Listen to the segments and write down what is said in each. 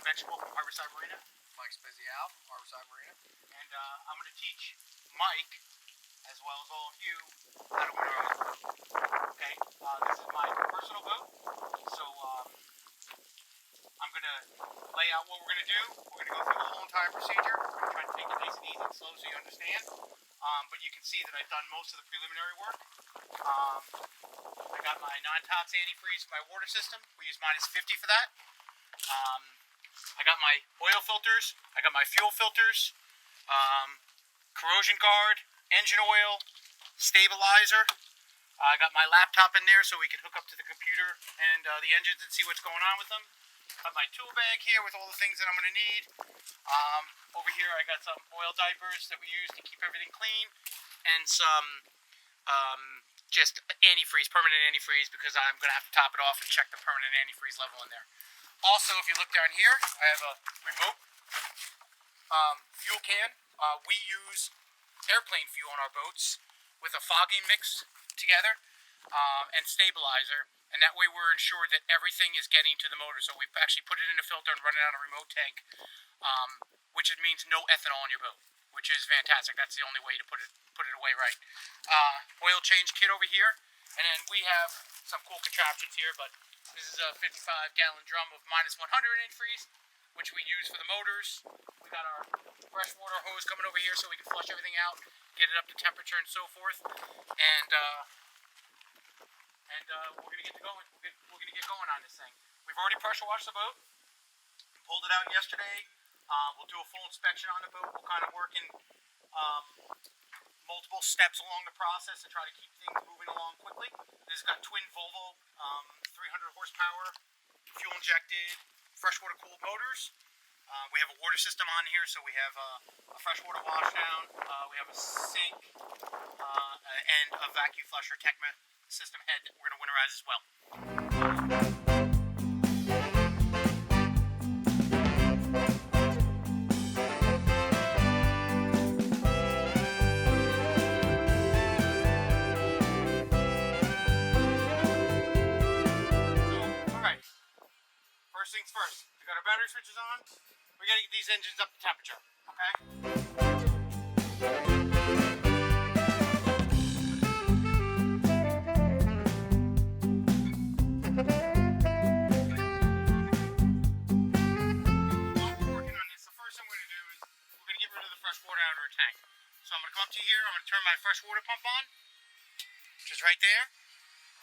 Vegetable from Harborside Marina. Mike Spezial from Harborside Marina. And I'm going to teach Mike, as well as all of you, how to winterize a boat. Okay, this is my personal boat, so I'm going to lay out what we're going to do. We're going to go through the whole entire procedure. I'm going to try to take it nice and easy and slow so you understand. But you can see that I've done most of the preliminary work. I got my non-TOX antifreeze for my water system. We use -50 for that. I got my oil filters. I got my fuel filters. Corrosion guard, engine oil, stabilizer. I got my laptop in there so we can hook up to the computer and the engines and see what's going on with them. Got my tool bag here with all the things that I'm going to need. Over here I got some oil diapers that we use to keep everything clean, and some just antifreeze, permanent antifreeze, because I'm going to have to top it off and check the permanent antifreeze level in there. Also, if you look down here, I have a remote fuel can. We use airplane fuel on our boats with a fogging mix together and stabilizer, and that way we're ensured that everything is getting to the motor. So we've actually put it in a filter and run it on a remote tank, which means no ethanol on your boat, which is fantastic. That's the only way to put it away right. Oil change kit over here, and then we have some cool contraptions here, but this is a 55-gallon drum of -100 antifreeze, which we use for the motors. We got our freshwater hose coming over here so we can flush everything out, get it up to temperature and so forth, and we're gonna get going. We're gonna get going on this thing. We've already pressure washed the boat, pulled it out yesterday. We'll do a full inspection on the boat. We'll kind of work in multiple steps along the process and try to keep things moving along quickly. This has got twin Volvo 300 horsepower, fuel injected, freshwater cooled motors. We have a water system on here, so we have a freshwater wash down. We have a sink and a vacuum flusher TEMP system head that we're going to winterize as well. First things first, we got our battery switches on. We got to get these engines up to temperature, okay? While we're working on this, the first thing we're going to do is we're going to get rid of the fresh water out of our tank. So I'm going to come up to here, I'm going to turn my fresh water pump on, which is right there.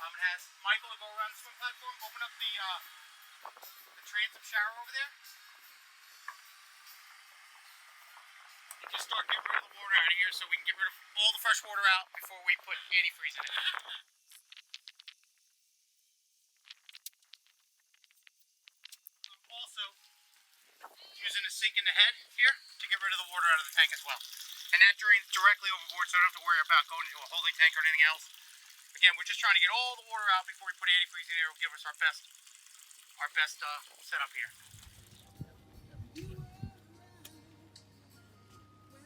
I'm going to ask Michael to go around the swim platform, open up the transom shower over there. And just start getting rid of the water out of here so we can get rid of all the fresh water out before we put antifreeze in it. I'm also using a sink in the head here to get rid of the water out of the tank as well. And that drains directly overboard, so I don't have to worry about going into a holding tank or anything else. Again, we're just trying to get all the water out before we put antifreeze in here. It will give us our best setup here.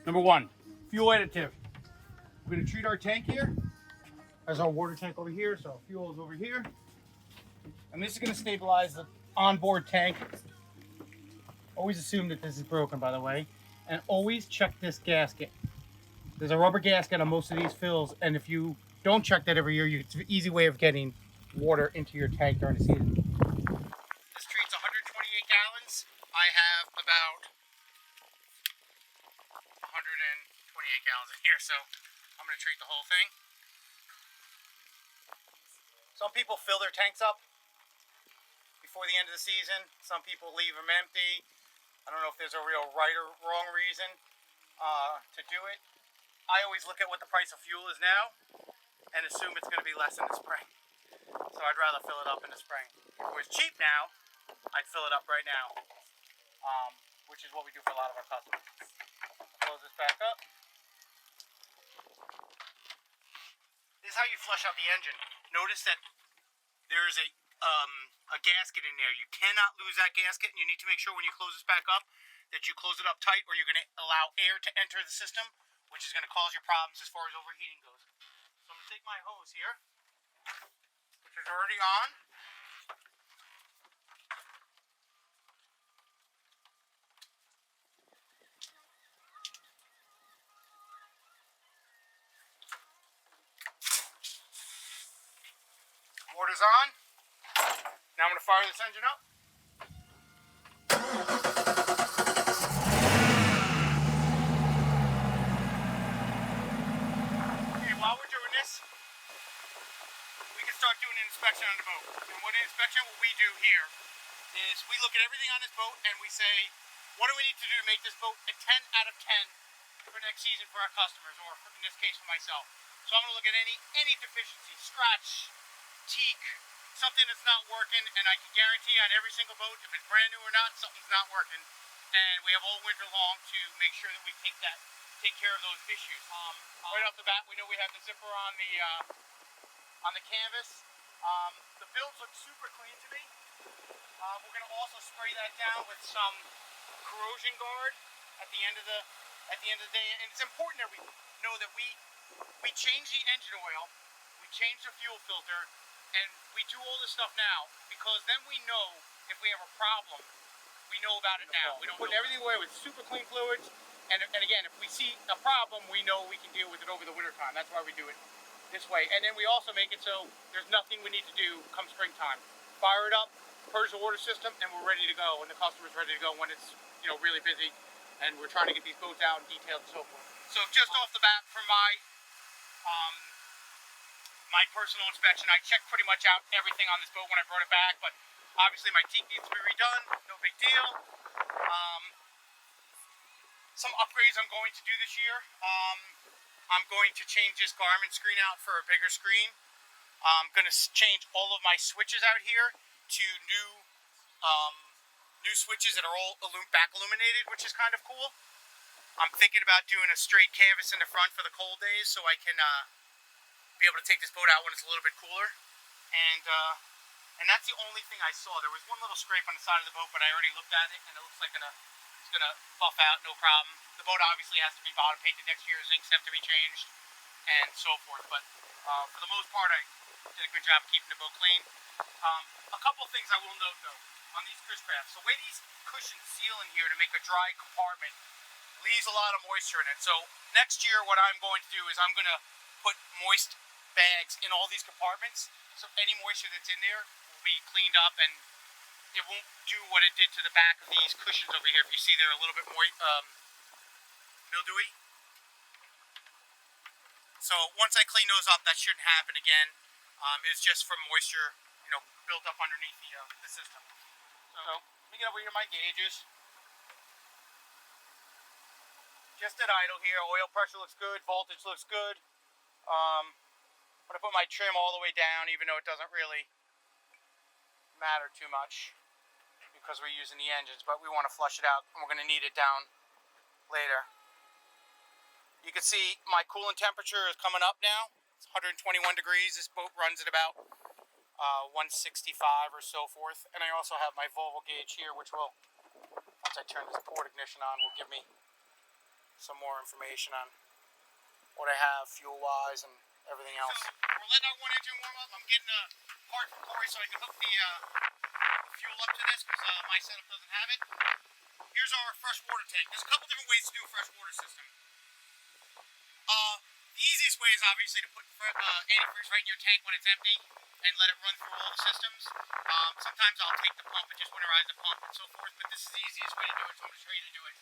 Number one, fuel additive. We're going to treat our tank here as our water tank over here, so fuel is over here. And this is going to stabilize the onboard tank. Always assume that this is broken, by the way. And always check this gasket. There's a rubber gasket on most of these fills, and if you don't check that every year, it's an easy way of getting water into your tank during the season. This treats 128 gallons. I have about 128 gallons in here, so I'm going to treat the whole thing. Some people fill their tanks up before the end of the season. Some people leave them empty. I don't know if there's a real right or wrong reason to do it. I always look at what the price of fuel is now and assume it's going to be less in the spring. So I'd rather fill it up in the spring. If it was cheap now, I'd fill it up right now, which is what we do for a lot of our customers. Close this back up. This is how you flush out the engine. Notice that there's a gasket in there. You cannot lose that gasket, and you need to make sure when you close this back up that you close it up tight, or you're going to allow air to enter the system, which is going to cause you problems as far as overheating goes. So I'm going to take my hose here, which is already on. is on. Now I'm going to fire this engine up. Okay, while we're doing this, we can start doing an inspection on the boat. And what we do here is we look at everything on this boat and we say, what do we need to do to make this boat a 10 out of 10 for next season for our customers, or in this case for myself. So I'm going to look at any deficiency, scratch, teak, something that's not working, and I can guarantee on every single boat, if it's brand new or not, something's not working. And we have all winter long to make sure that we take care of those issues. Right off the bat, we know we have the zipper on the canvas. The builds look super clean to me. We're going to also spray that down with some corrosion guard at the end of the day. And it's important that we know that we change the engine oil, we change the fuel filter, and we do all this stuff now because then we know if we have a problem, we know about it now. We don't put everything away with super clean fluids. And again, if we see a problem, we know we can deal with it over the winter time. That's why we do it this way. And then we also make it so there's nothing we need to do come springtime. Fire it up, purge the water system, and we're ready to go. And the customer's ready to go when it's really busy, and we're trying to get these boats out and detailed and so forth. So just off the bat, from my personal inspection, I checked pretty much out everything on this boat when I brought it back. But obviously my teak needs to be redone. No big deal. Some upgrades I'm going to do this year. I'm going to change this Garmin screen out for a bigger screen. I'm going to change all of my switches out here to new switches that are all back illuminated, which is kind of cool. I'm thinking about doing a straight canvas in the front for the cold days so I can be able to take this boat out when it's a little bit cooler. And that's the only thing I saw. There was one little scrape on the side of the boat, but I already looked at it and it looks like it's gonna buff out, no problem. The boat obviously has to be bottom painted next year, zincs have to be changed, and so forth. But for the most part, I did a good job of keeping the boat clean. A couple of things I will note though on these Chris crafts. The way these cushions seal in here to make a dry compartment leaves a lot of moisture in it. So next year what I'm going to do is I'm going to put moist bags in all these compartments. So any moisture that's in there will be cleaned up and it won't do what it did to the back of these cushions over here. If you see, they're a little bit more mildewy. So once I clean those up, that shouldn't happen again. It's just from moisture, built up underneath the system. So let me get over here my gauges. Just at idle here. Oil pressure looks good. Voltage looks good. I'm going to put my trim all the way down, even though it doesn't really matter too much because we're using the engines, but we want to flush it out and we're going to need it down later. You can see my coolant temperature is coming up now. It's 121 degrees. This boat runs at about 165 or so forth. And I also have my Volvo gauge here, which will, once I turn this port ignition on, will give me some more information on what I have fuel-wise and everything else. So we're letting our one engine warm up. I'm getting a part from Corey so I can hook the fuel up to this because my setup doesn't have it. Here's our fresh water tank. There's a couple different ways to do a fresh water system. The easiest way is obviously to put antifreeze right in your tank when it's empty and let it run through all the systems. Sometimes I'll take the pump and just winterize the pump and so forth, but this is the easiest way to do it, so I'm just ready to do it.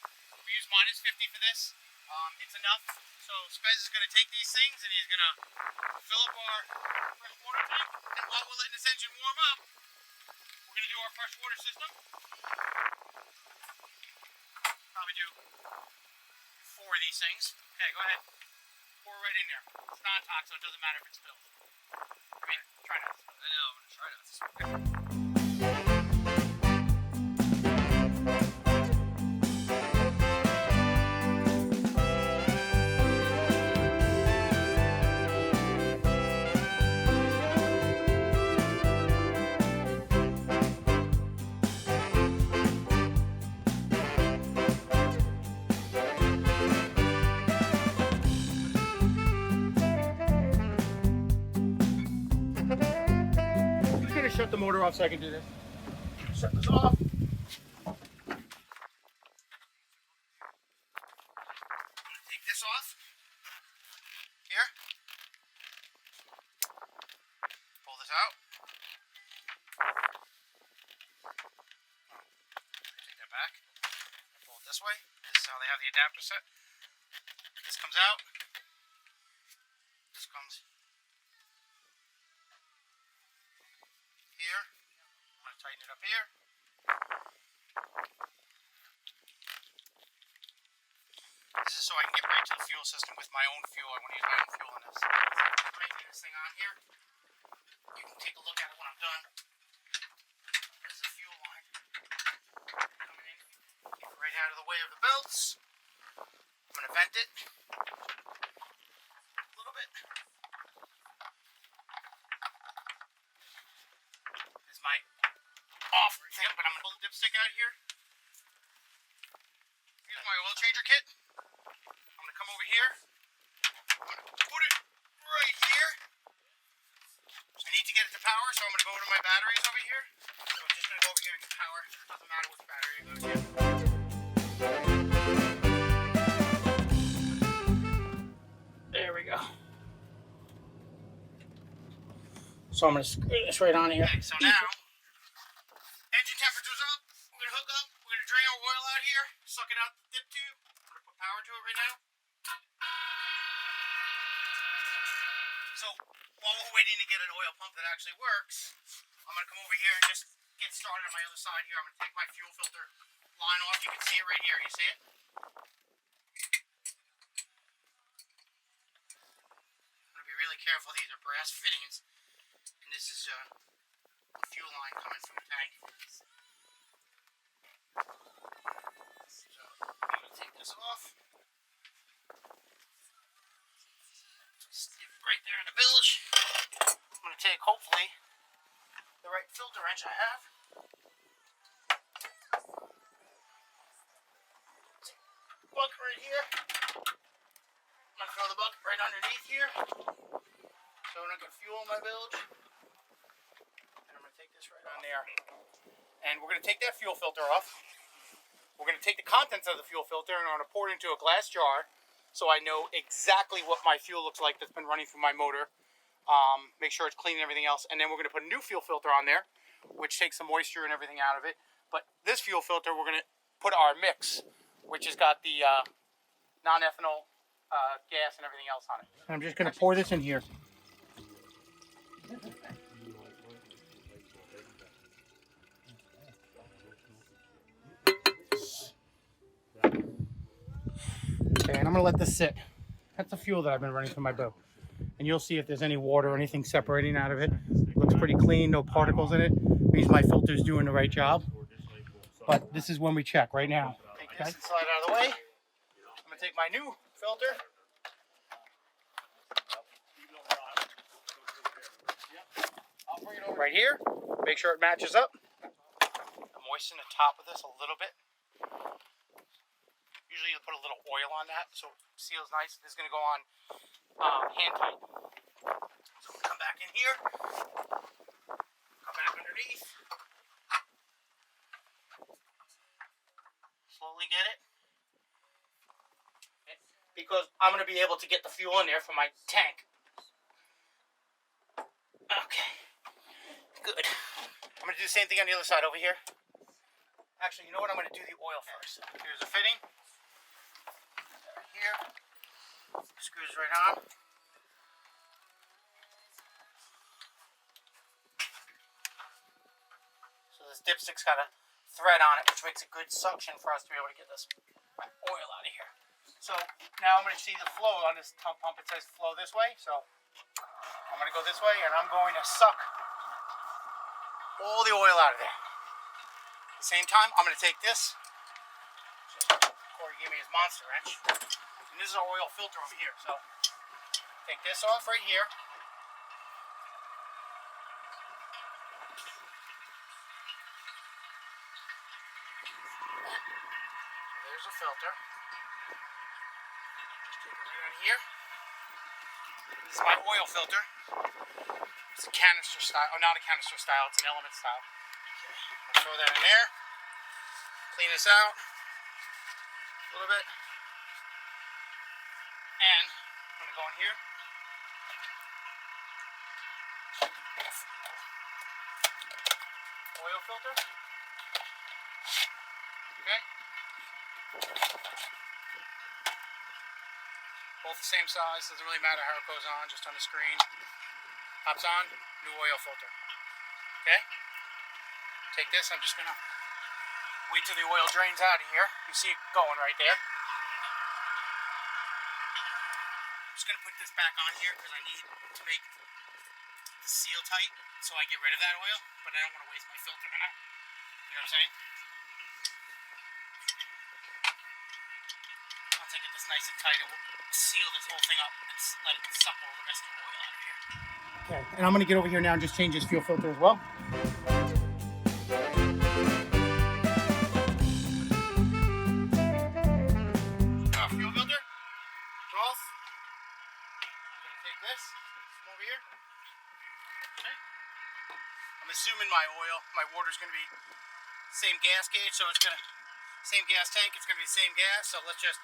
We use -50 for this. It's enough. So Spez is going to take these things and he's going to fill up our fresh water tank. And while we're letting this engine warm up, we're going to do our fresh water system. Probably do 4 of these things. Okay, go ahead. Pour right in there. It's non-TOX, so it doesn't matter if it spills. I mean, try not to spill. I know, I'm going to try not to spill. Shut the motor off so I can do this. Shut this off. Take this off. Here. Pull this out. have the adapter set. This comes out. This comes here. I'm going to tighten it up here. This is so I can get right to the fuel system with my own fuel. I want to use my own fuel in this. I'm making this thing on here. You can take a look at it when I'm done. This is a fuel line. Coming in. Get it right out of the way of the belts. I'm going to vent it. A little bit. This is my off thing, but I'm going to pull the dipstick out here. Here's my oil changer kit. I'm going to come over here. I'm going to put it right here. I need to get it to power, so I'm going to go to my batteries over here. So I'm just going to go over here and get power. Doesn't matter which battery it goes to. There we go. So I'm going to screw this right on here. Okay, so now, engine temperature's up. We're going to hook up. We're going to drain our oil out here. Suck it out the dip tube. I'm going to put power to it right now. So while we're waiting to get an oil pump that actually works, I'm going to come over here and just get started on my other side here. I'm going to take my fuel filter line off. You can see it right here. You see it? I'm going to be really careful. These are brass fittings. And this is a fuel line coming from the tank. So I'm going to take this off. Stick it right there in the bilge. I'm going to take, hopefully, the right filter wrench I have. Bucket right here. I'm going to throw the bucket right underneath here. So I'm going to get fuel in my bilge. And I'm going to take this right on there. And we're going to take that fuel filter off. We're going to take the contents of the fuel filter and I'm going to pour it into a glass jar so I know exactly what my fuel looks like that's been running through my motor. Make sure it's clean and everything else. And then we're going to put a new fuel filter on there, which takes some moisture and everything out of it. But this fuel filter, we're going to put our mix, which has got the non-ethanol gas and everything else on it. And I'm just going to pour this in here. Okay, and I'm going to let this sit. That's the fuel that I've been running through my boat. And you'll see if there's any water or anything separating out of it. Looks pretty clean, no particles in it. Means my filter's doing the right job. But this is when we check right now. Take this and slide out of the way. I'm going to take my new filter. I'll bring it over right here. Make sure it matches up. Moisten the top of this a little bit. Usually you'll put a little oil on that so it seals nice. This is going to go on hand tight. So I'm going to come back in here. Come back underneath. Slowly get it. Because I'm going to be able to get the fuel in there for my tank. Okay. Good. I'm going to do the same thing on the other side over here. Actually, you know what? I'm going to do the oil first. Here's the fitting. Right here. Screws right on. So this dipstick's got a thread on it, which makes a good suction for us to be able to get this oil out of here. So now I'm going to see the flow on this pump. It says flow this way. So I'm going to go this way and I'm going to suck all the oil out of there. At the same time, I'm going to take this. Corey gave me his monster wrench. And this is our oil filter over here. So take this off right here. There's a filter. Just take it right out of here. This is my oil filter. It's a canister style. Oh, not a canister style. It's an element style. Okay. I'm going to throw that in there. Clean this out a little bit. And I'm going to go in here. Oil filter. Okay. Both the same size, doesn't really matter how it goes on, just on the screen. Pops on, new oil filter. Okay? Take this, I'm just gonna wait till the oil drains out of here. You see it going right there. I'm just gonna put this back on here because I need to make the seal tight so I get rid of that oil, but I don't want to waste my filter in it. You know what I'm saying? Once I get this nice and tight, it will seal this whole thing up and let it suck all the rest of the oil out of here. Okay, and I'm gonna get over here now and just change this fuel filter as well. Fuel filter, off. I'm gonna take this from over here. Okay. I'm assuming my water's gonna be same gas gauge, so it's gonna same gas tank. It's gonna be the same gas. So let's just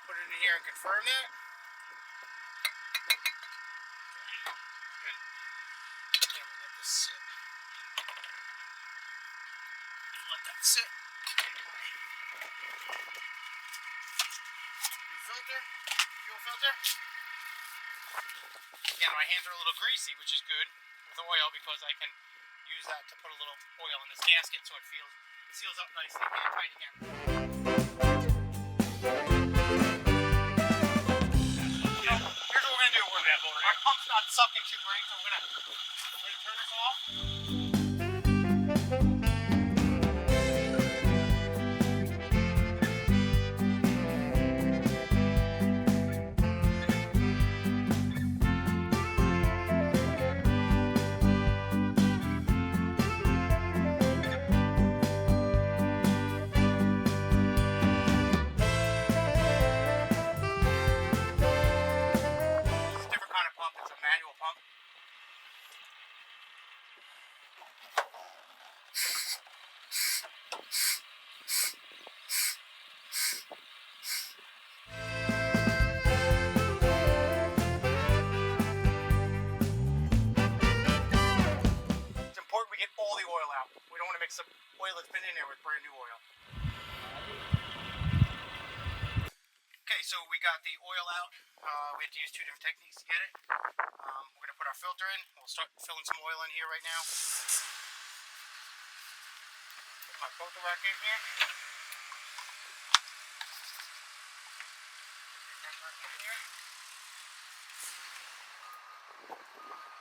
put it in here and confirm that. Good. Okay, I'm gonna let this sit. Let that sit. New filter, fuel filter. Again, my hands are a little greasy, which is good with oil because I can use that to put a little oil in this gasket so it seals up nicely and tight again. So here's what we're gonna do. Our pump's not sucking too great, so we're gonna turn this off. Mix the oil that's been in there with brand new oil. Okay, so we got the oil out. We have to use two different techniques to get it. We're going to put our filter in. We'll start filling some oil in here right now. Put my filter back in here.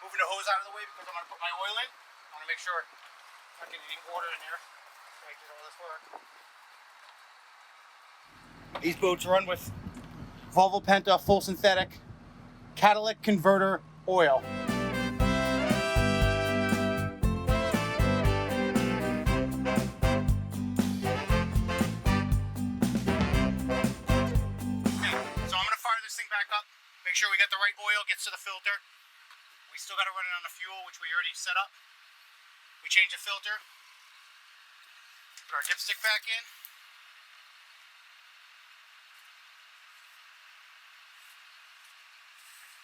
Moving the hose out of the way because I'm going to put my oil in. I want to make sure I'm not getting any water in there so I did all this work. These boats run with Volvo Penta full synthetic catalytic converter oil. Back up, make sure we got the right oil, gets to the filter. We still got to run it on the fuel, which we already set up. We change the filter, put our dipstick back in.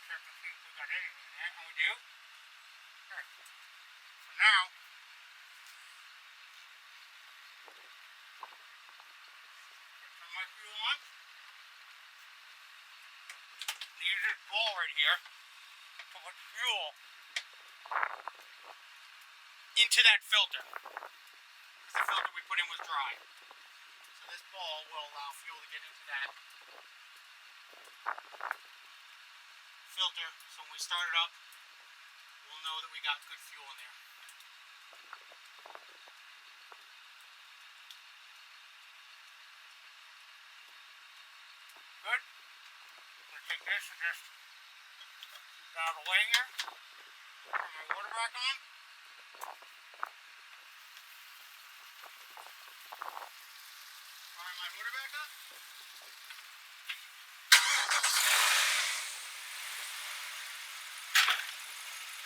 Check to see if we got anything in there, and we do. Okay. So now, turn my fuel on. Use this ball right here to put fuel into that filter. Because the filter we put in was dry. So this ball will allow fuel to get into that filter. So when we start it up, we'll know that we got good fuel in there. Good. Take this and just keep it out of the way here. Turn my water back on. Fire my motor back up.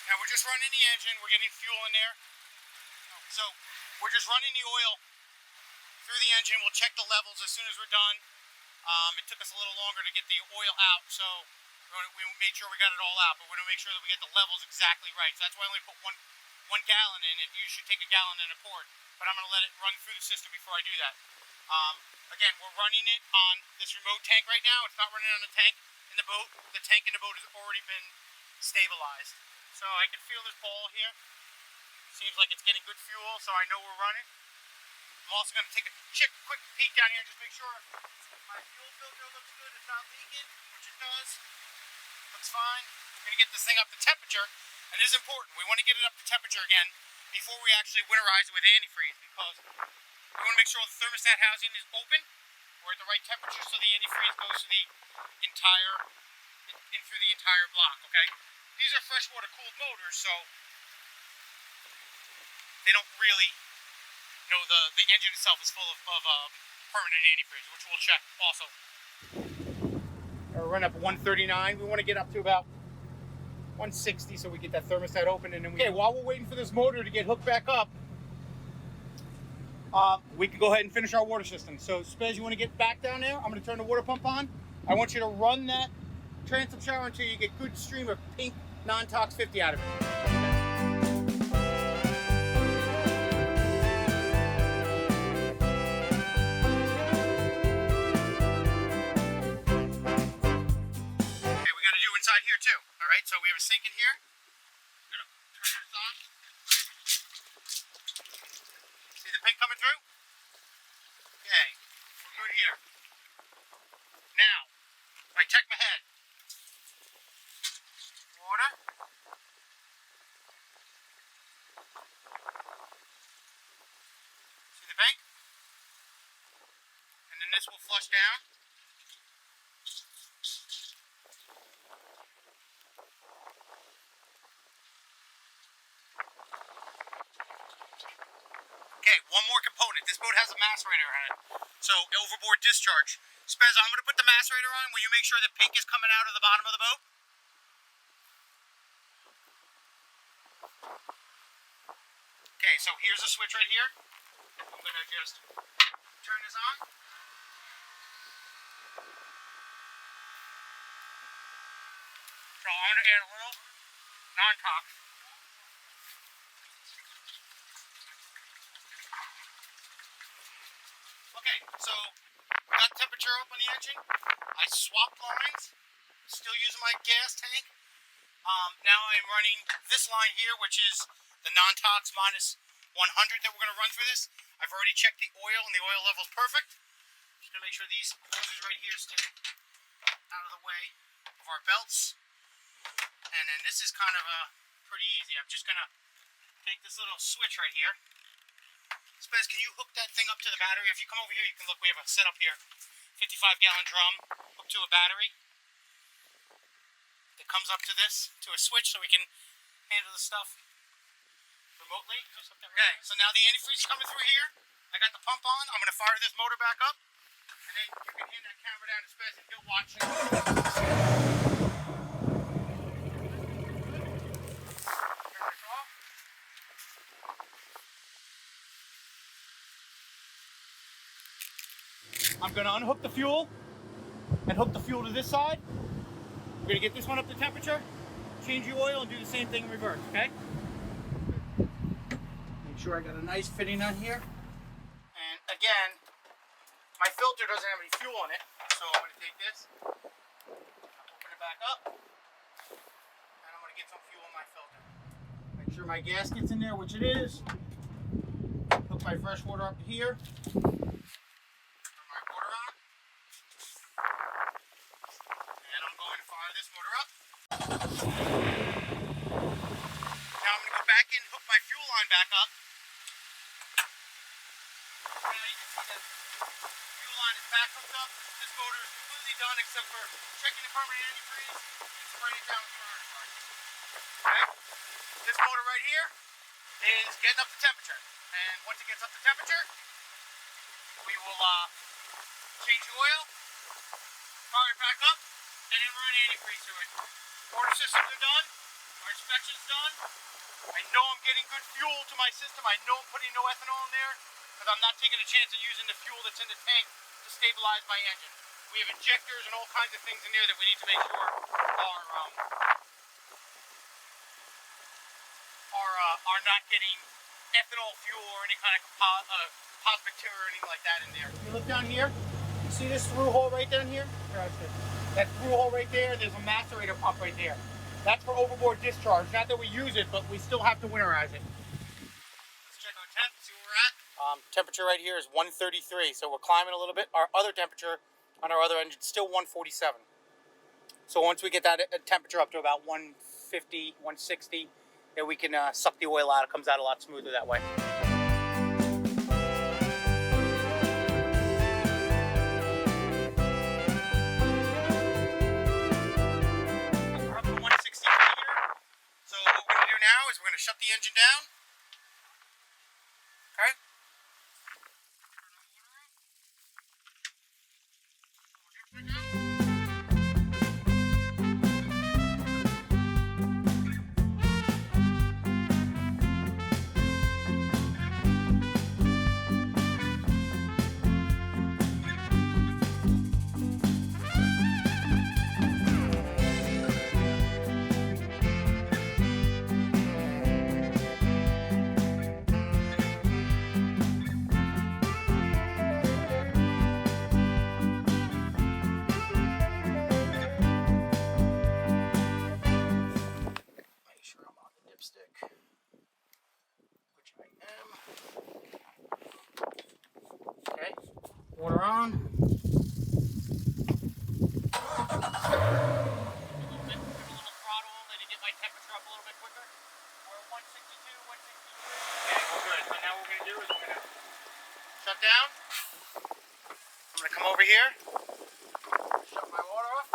Now we're just running the engine. We're getting fuel in there. So we're just running the oil through the engine. We'll check the levels as soon as we're done. It took us a little longer to get the oil out, so we made sure we got it all out, but we're going to make sure that we get the levels exactly right. So that's why I only put one gallon in. If you should take a gallon and a quart, but I'm going to let it run through the system before I do that. Again, we're running it on this remote tank right now. It's not running on the tank in the boat. The tank in the boat has already been stabilized. So I can feel this ball here. Seems like it's getting good fuel, so I know we're running. I'm also going to take a quick peek down here and just make sure my fuel filter looks good. It's not leaking, which it does. Looks fine. We're going to get this thing up to temperature, and this is important. We want to get it up to temperature again before we actually winterize it with antifreeze, because we want to make sure the thermostat housing is open or at the right temperature so the antifreeze goes to the entire through the entire block. Okay, these are freshwater cooled motors, so they don't really, the engine itself is full of permanent antifreeze, which we'll check also. We're running up 139. We want to get up to about 160 so we get that thermostat open, and then while we're waiting for this motor to get hooked back up, we can go ahead and finish our water system. So Spez, you want to get back down there? I'm going to turn the water pump on. I want you to run that transom shower until you get good stream of pink non-tox 50 out of it. Inside here too. All right, so we have a sink in here. I'm gonna turn this on. See the pink coming through? Okay, we're good here. Now, I check my head. Water. See the pink? And then this will flush down. Okay, one more component. This boat has a macerator on it, so overboard discharge. Spez, I'm going to put the macerator on. Will you make sure the pink is coming out of the bottom of the boat? Okay, so here's the switch right here. I'm going to just turn this on. So I'm going to add a little non-tox. Okay, so got temperature up on the engine. I swapped lines, still using my gas tank. Now I'm running this line here, which is the non-tox minus 100 that we're going to run through this. I've already checked the oil, and the oil level is perfect. Just going to make sure these hoses right here stay out of the way of our belts. And then this is kind of pretty easy. I'm just going to take this little switch right here. Spez, can you hook that thing up to the battery? If you come over here, you can look. We have a setup here, 55-gallon drum hooked to a battery that comes up to this, to a switch, so we can handle the stuff remotely. Okay, so now the antifreeze is coming through here. I got the pump on. I'm going to fire this motor back up, and then you can hand that camera down to Spez, and he'll watch it. I'm going to unhook the fuel and hook the fuel to this side. We're going to get this one up to temperature, change the oil, and do the same thing in reverse, okay? Make sure I got a nice fitting on here. And again, my filter doesn't have any fuel in it, so I'm going to take this, open it back up, and I'm going to get some fuel in my filter. Make sure my gas gets in there, which it is. Hook my fresh water up to here. This motor up. Now I'm going to go back in and hook my fuel line back up. Now you can see that the fuel line is back hooked up. This motor is completely done except for checking the permanent antifreeze and spraying it down with the rotor guard. Okay? This motor right here is getting up to temperature. And once it gets up to temperature, we will change the oil, fire it back up, and then run antifreeze through it. Water systems are done. Our inspection's done. I know I'm getting good fuel to my system. I know I'm putting no ethanol in there because I'm not taking a chance of using the fuel that's in the tank to stabilize my engine. We have injectors and all kinds of things in there that we need to make sure are not getting ethanol fuel or any kind of composite material or anything like that in there. You look down here. You see this through hole right down here? Here, I see. That through hole right there, there's a macerator pump right there. That's for overboard discharge. Not that we use it, but we still have to winterize it. Let's check our temp, see where we're at. Temperature right here is 133, so we're climbing a little bit. Our other temperature on our other engine is still 147. So once we get that temperature up to about 150, 160, then we can suck the oil out. It comes out a lot smoother that way. We're up to 163 here. So what we're going to do now is we're going to shut the engine down. Okay. Okay, water on. A little throttle only to get my temperature up a little bit quicker. We're at 162, 163. Okay, well good. So now what we're going to do is we're going to shut down. I'm going to come over here, shut my water off.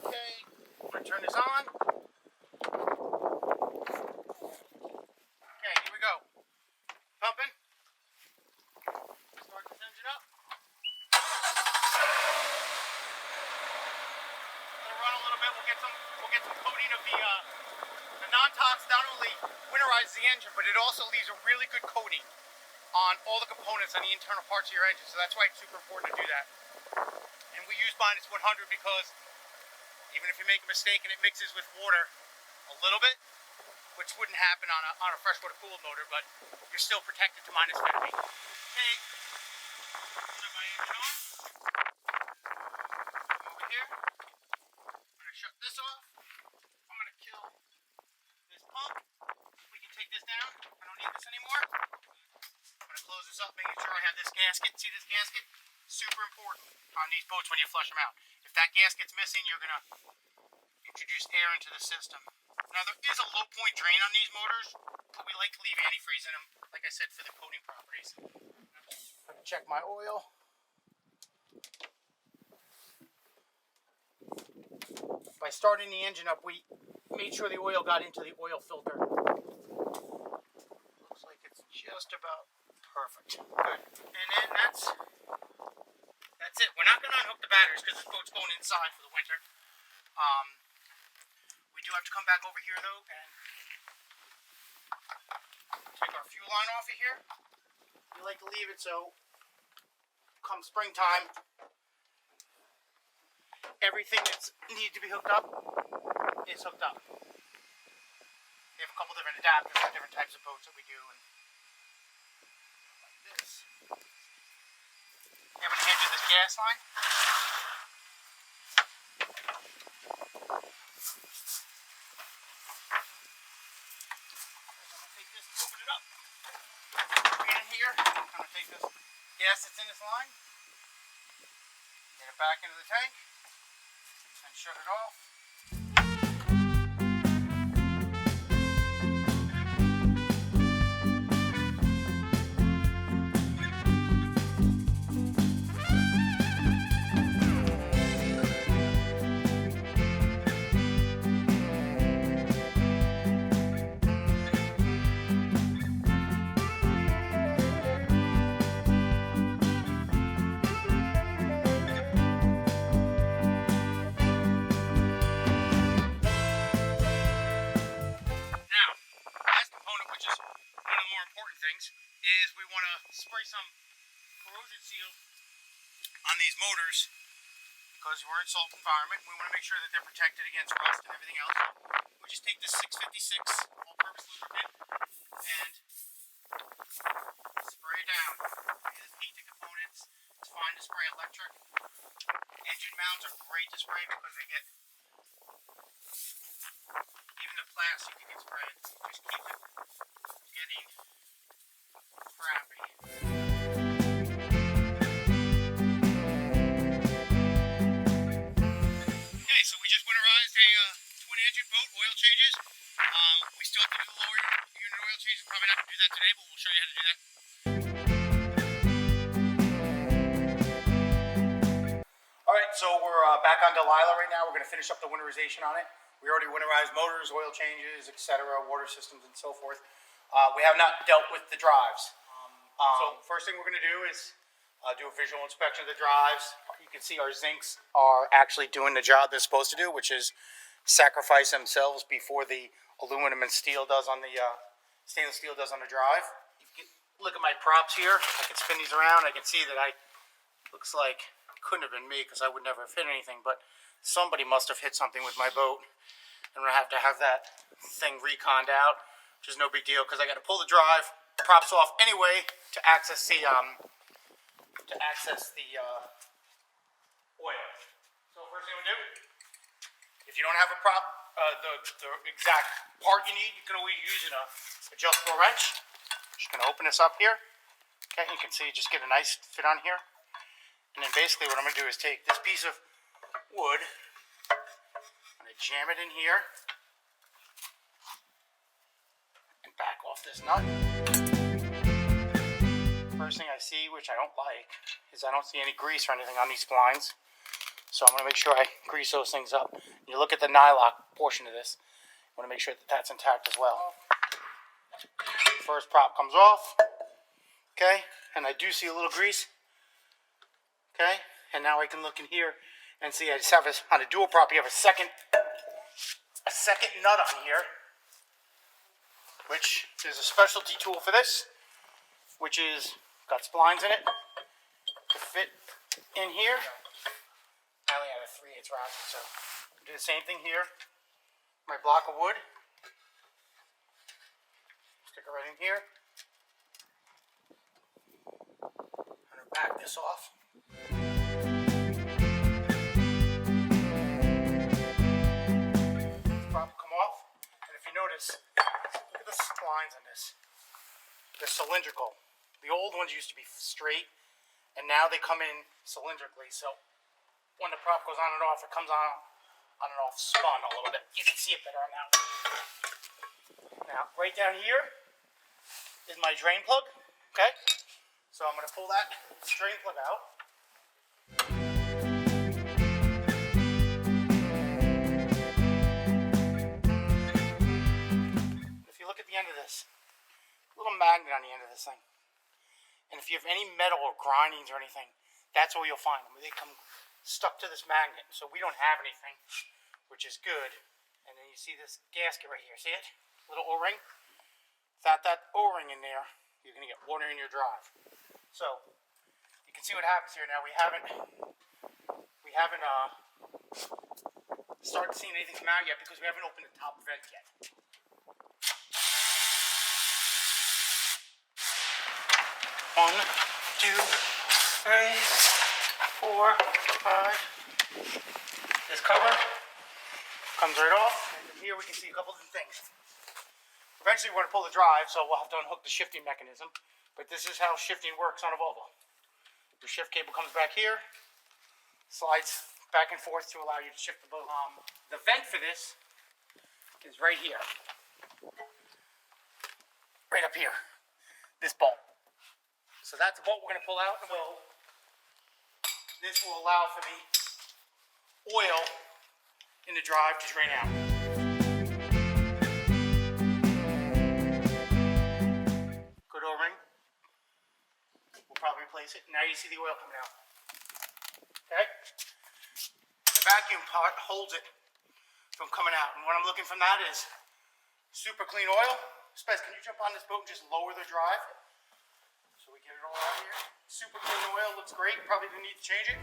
Okay, I'm going to turn this on. Okay, here we go. Pumping. Start this engine up. Let it run a little bit. We'll get some coating of the non-TOX. Not only winterizes the engine, but it also leaves a really good coating on all the components on the internal parts of your engine. So that's why it's super important to do that. And we use minus 100 because even if you make a mistake and it mixes with water a little bit, which wouldn't happen on a freshwater cooled motor, but you're still protected to minus 50. Okay, shut my engine on. Come over here. I'm going to shut this off. I'm going to kill this pump. We can take this down. I don't need this anymore. I'm going to close this up, making sure I have this gasket. See this gasket? Super important on these boats when you flush them out. If that gasket's missing, you're going to introduce air into the system. Now there is a low point drain on these motors, but we like to leave antifreeze in them, like I said, for the coating properties. I can check my oil. By starting the engine up, we made sure the oil got into the oil filter. Looks like it's just about perfect. Good. And then that's it. We're not going to unhook the batteries because this boat's going inside for the winter. We do have to come back over here though and take our fuel line off of here. We like to leave it so come springtime, everything that's needs to be hooked up is hooked up. We have a couple different adapters for different types of boats that we do, and like this. I'm going to hand you this gas line. Open it up. Bring it in here. I'm going to take this gas that's in this line, get it back into the tank, and shut it off. Is we want to spray some corrosion seal on these motors because we're in salt environment. We want to make sure that they're protected against rust and everything else. We just take this 656 all-purpose lubricant and spray Spray it down. There's painted components. It's fine to spray electric. Engine mounts are great to spray because they get, even the plastic you can spray it. Just keep it getting crappy. Okay, so we just winterized a twin engine boat, oil changes. We still have to do the lower unit oil changes. Probably not going to do that today, but we'll show you how to do that. Alright, so we're back on Delilah right now. We're going to finish up the winterization on it. We already winterized motors, oil changes, etc., water systems, and so forth. We have not dealt with the drives. So first thing we're going to do is do a visual inspection of the drives. You can see our zincs are actually doing the job they're supposed to do, which is sacrifice themselves before the aluminum and steel does on the stainless steel does on the drive. You can look at my props here. I can spin these around. I can see that looks like it couldn't have been me because I would never have hit anything, but somebody must have hit something with my boat, and we're gonna have that thing reconned out, which is no big deal because I got to pull the drive props off anyway to access the oil. So first thing we do, if you don't have a prop, the exact part you need, you can always use an adjustable wrench. Just gonna open this up here. Okay, you can see just get a nice fit on here. And then basically what I'm gonna do is take this piece of wood, I'm gonna jam it in here and back off this nut. First thing I see, which I don't like, is I don't see any grease or anything on these splines. So I'm gonna make sure I grease those things up. You look at the nylock portion of this, I wanna make sure that that's intact as well. First prop comes off, okay, and I do see a little grease, okay, and now I can look in here and see I just have this on a dual prop. You have a second nut on here, which there's a specialty tool for this, which is got splines in it to fit in here. I only have a 3/8 ratchet, so do the same thing here. My block of wood, stick it right in here. I'm gonna back this off. This prop will come off, and if you notice, look at the splines on this. They're cylindrical. The old ones used to be straight, and now they come in cylindrically. So when the prop goes on and off, it comes on and off spun a little bit. You can see it better on that one. Now, right down here is my drain plug. Okay, so I'm going to pull that drain plug out. If you look at the end of this, little magnet on the end of this thing. And if you have any metal or grindings or anything, that's where you'll find them. They come stuck to this magnet. So we don't have anything, which is good. And then you see this gasket right here. See it? Little O-ring. Without that O-ring in there, you're going to get water in your drive. So you can see what happens here. Now we haven't started seeing anything come out yet because we haven't opened the top vent yet. 1, 2, 3, 4, 5. This cover comes right off, and from here we can see a couple different things. Eventually we're going to pull the drive, so we'll have to unhook the shifting mechanism, but this is how shifting works on a Volvo. The shift cable comes back here, slides back and forth to allow you to shift the boat. The vent for this is right here. Right up here. This bolt. So that's the bolt we're going to pull out, and this will allow for the oil in the drive to drain out. Good O-ring. We'll probably replace it. Now you see the oil coming out. Okay? The vacuum part holds it from coming out, and what I'm looking from that is super clean oil. Spez, can you jump on this boat and just lower the drive? So we get it all out here. Super clean oil, looks great. Probably didn't need to change it.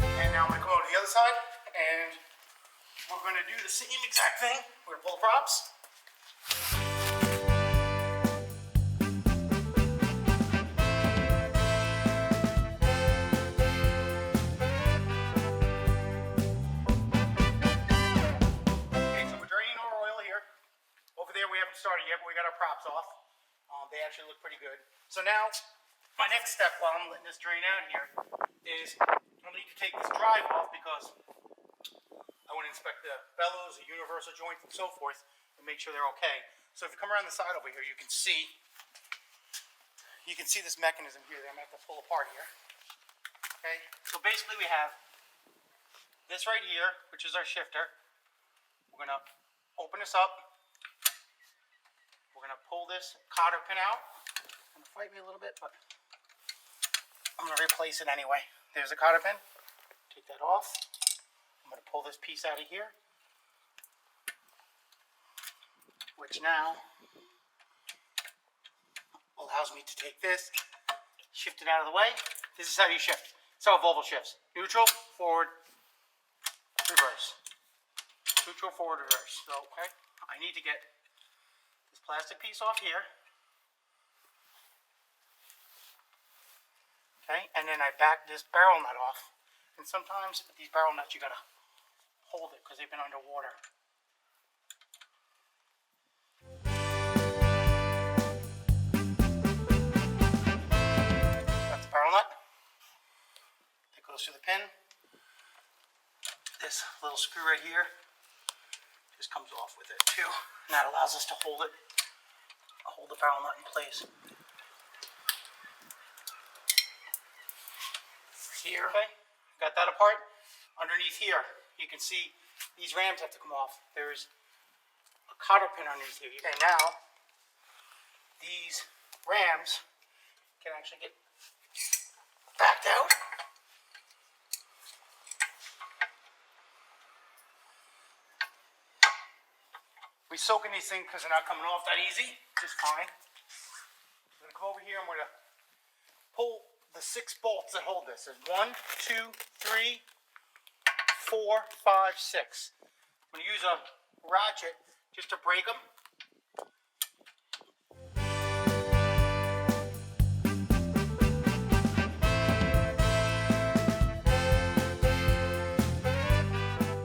And now my side, and we're going to do the same exact thing. We're going to pull the props. Okay, so we're draining our oil here. Over there we haven't started yet, but we got our props off. They actually look pretty good. So now, my next step while I'm letting this drain out here is I'll need to take this drive off because I want to inspect the bellows, the universal joints, and so forth, and make sure they're okay. So if you come around the side over here, you can see this mechanism here that I'm going to have to pull apart here. Okay, so basically we have this right here, which is our shifter. We're going to open this up. We're going to pull this cotter pin out. It's going to fight me a little bit, but I'm going to replace it anyway. There's the cotter pin. Take that off. I'm going to pull this piece out of here, which now allows me to take this, shift it out of the way. This is how you shift. That's how Volvo shifts. Neutral, forward, reverse. Neutral, forward, reverse. So, okay, I need to get this plastic piece off here. Okay, and then I back this barrel nut off. And sometimes with these barrel nuts you gotta hold it because they've been underwater. That's the barrel nut. That goes through the pin. This little screw right here just comes off with it too. And that allows us to hold it, hold the barrel nut in place. Here, okay, got that apart. Underneath here, you can see these rams have to come off. There's a cotter pin underneath here. Okay, now these rams can actually get backed out. We soak in these things because they're not coming off that easy, just fine. I'm going to come over here and we're going to pull the 6 bolts that hold this. There's 1, 2, 3, 4, 5, 6. I'm going to use a ratchet just to break them.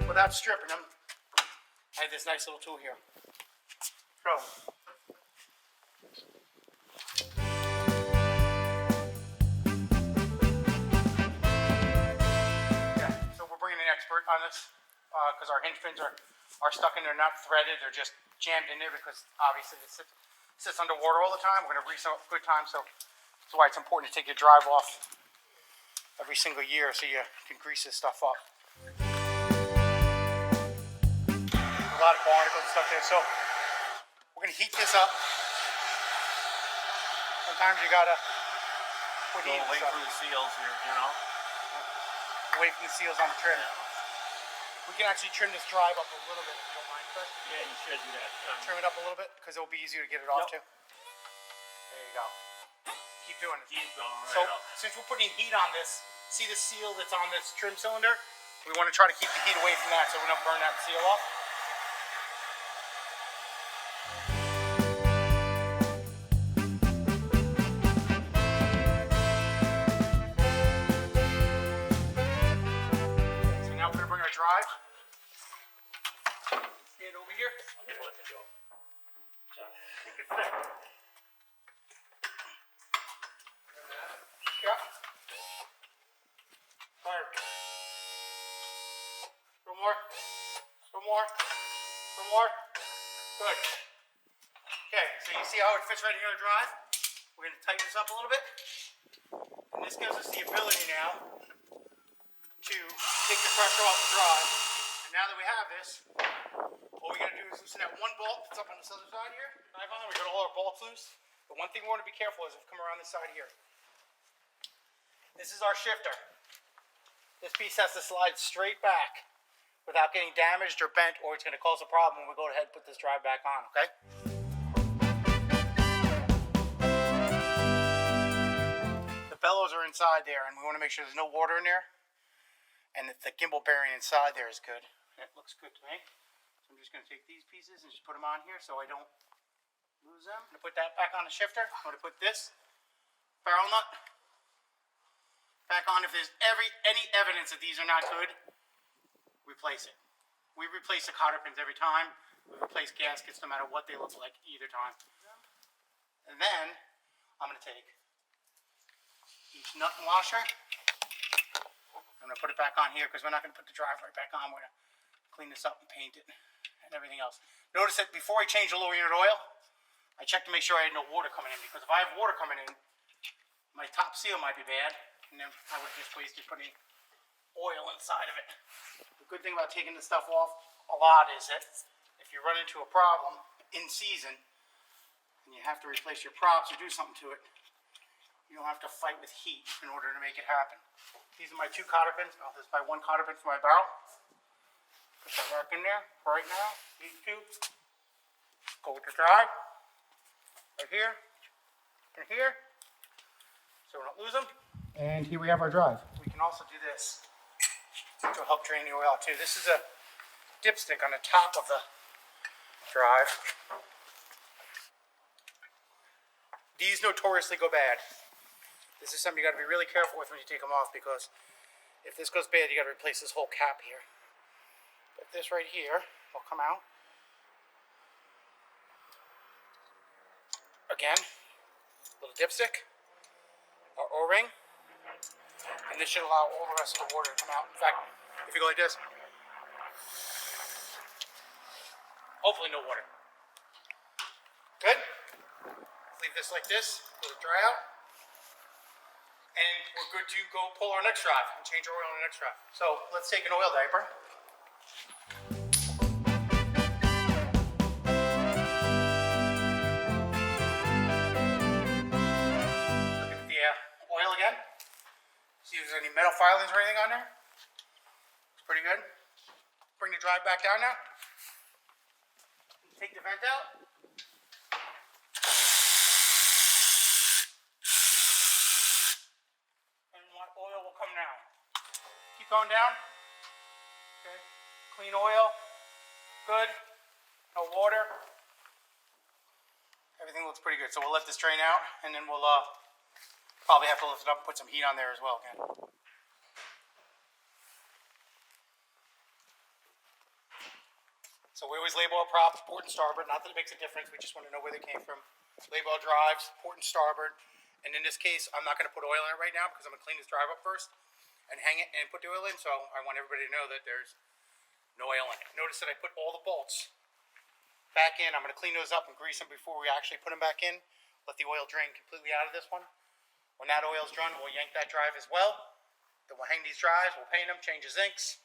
Without stripping them, I have this nice little tool here. So, we're bringing an expert on this because our hinge pins are stuck in there, not threaded. They're just jammed in there because obviously it sits underwater all the time. We're going to grease it up a good time, so that's why it's important to take your drive off every single year so you can grease this stuff up. A lot of barnacles and stuff there, so we're going to heat this up. Sometimes you got to put heat away from the seals here, you know? Away from the seals on the trim. We can actually trim this drive up a little bit if you don't mind, Chris. Yeah, you should do that. Trim it up a little bit because it'll be easier to get it off too. There you go. Keep doing it. Keep going right So, up. since we're putting heat on this, see the seal that's on this trim cylinder? We want to try to keep the heat away from that so we don't burn that seal off. Drive. Stand over here. Okay, let it go. Yeah. Fire. One more. One more. One more. Good. Okay, so you see how it fits right here on the drive? We're going to tighten this up a little bit. And this gives us the ability now to take the pressure off the drive. And now that we have this, all we got to do is loosen that one bolt that's up on this other side here. Knife on, we got all our bolts loose. But one thing we want to be careful is if we come around this side here. This is our shifter. This piece has to slide straight back without getting damaged or bent, or it's going to cause a problem when we go ahead and put this drive back on, okay? The bellows are inside there, and we want to make sure there's no water in there. and that the gimbal bearing inside there is good. It looks good to me. So I'm just going to take these pieces and just put them on here so I don't lose them. I'm going to put that back on the shifter. I'm going to put this barrel nut back on. If there's any evidence that these are not good, replace it. We replace the cotter pins every time. We replace gaskets no matter what they look like either time. And then I'm going to take each nut and washer. I'm going to put it back on here because we're not going to put the drive right back on. We're going to clean this up and paint it and everything else. Notice that before I change the lower unit oil, I checked to make sure I had no water coming in, because if I have water coming in, my top seal might be bad, and then I would have just wasted putting oil inside of it. The good thing about taking this stuff off a lot is that if you run into a problem in season and you have to replace your props or do something to it, you don't have to fight with heat in order to make it happen. These are my two cotter pins. Oh, this is my one cotter pin for my barrel. Put that back in there for right now. These two go with the drive. Right here and here. So we don't lose them. And here we have our drive. We can also do this to help drain the oil out too. This is a dipstick on the top of the drive. These notoriously go bad. This is something you got to be really careful with when you take them off, because if this goes bad, you got to replace this whole cap here. But this right here will come out. Again, little dipstick, or O-ring, and this should allow all the rest of the water to come out. In fact, if you go like this, hopefully no water. Good? Leave this like this, let it dry out, and we're good to go pull our next drive and change our oil on the next drive. So let's take an oil diaper. Oil again. See if there's any metal filings or anything on there. It's pretty good. Bring the drive back down now. Take the vent out. And what oil will come down. Keep going down. Okay. Clean oil. Good. No water. Everything looks pretty good. So we'll let this drain out, and then we'll probably have to lift it up and put some heat on there as well again. So we always label our props, port and starboard. Not that it makes a difference, we just want to know where they came from. Label our drives, port and starboard. And in this case, I'm not going to put oil in it right now because I'm going to clean this drive up first and hang it and put the oil in. So I want everybody to know that there's no oil in it. Notice that I put all the bolts back in. I'm going to clean those up and grease them before we actually put them back in. Let the oil drain completely out of this one. When that oil's done, we'll yank that drive as well. Then we'll hang these drives, we'll paint them, change the zincs,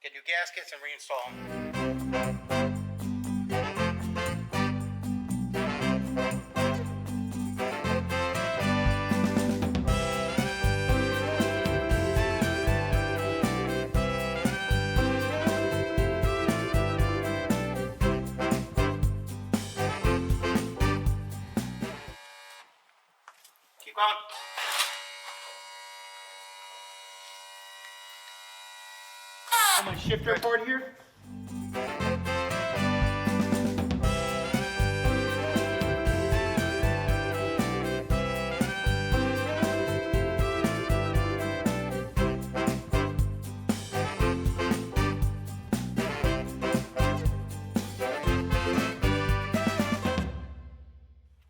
get new gaskets, and reinstall them. Keep going. On my shifter part here.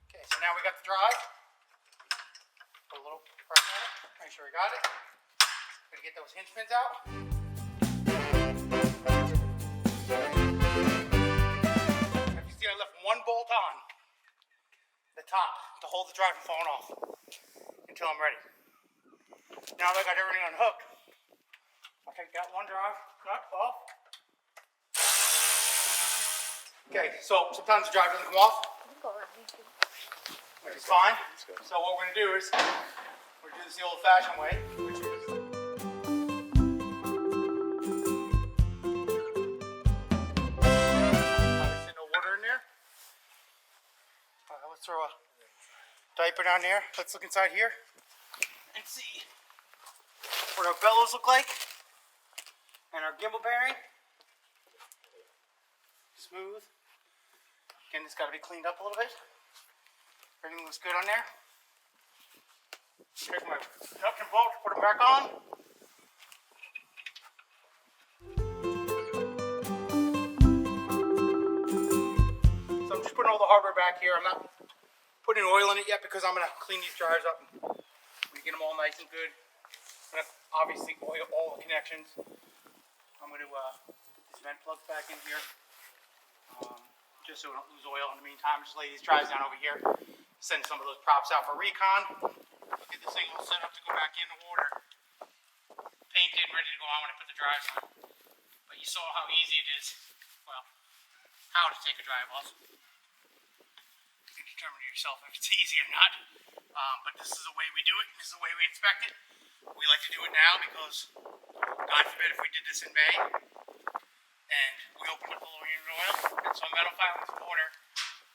Okay, so now we got the drive. Put a little pressure on it, make sure we got it. Gonna get those hinge pins out. As you see, I left one bolt on the top to hold the drive from falling off until I'm ready. Now that I got everything unhooked, I'll take that one drive nut off. Okay, so sometimes the drive doesn't come off. Which is fine. So what we're going to do is, we're going to do this the old-fashioned way, which is obviously no water in there. Let's throw a diaper down there. Let's look inside here and see what our bellows look like. And our gimbal bearing, smooth. Again, it's got to be cleaned up a little bit. Everything looks good on there. Take my nuts and bolts, put them back on. So I'm just putting all the hardware back here. I'm not putting oil in it yet because I'm going to clean these drives up and get them all nice and good. I'm going to obviously oil all the connections. I'm going to put these vent plugs back in here. Just so we don't lose oil in the meantime. Just lay these drives down over here. Send some of those props out for recon. Get this thing all set up to go back in the water. Painted and ready to go on when I put the drives on. But you saw how easy it is. Well, how to take a drive off. You can determine yourself if it's easy or not. But this is the way we do it. This is the way we inspect it. We like to do it now because, God forbid, if we did this in May and we opened up the lower unit oil and some metal filings in water,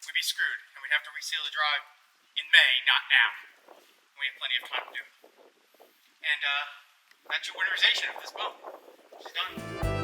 we'd be screwed and we'd have to reseal the drive in May, not now. We have plenty of time to do it. And that's your winterization of this boat. She's done.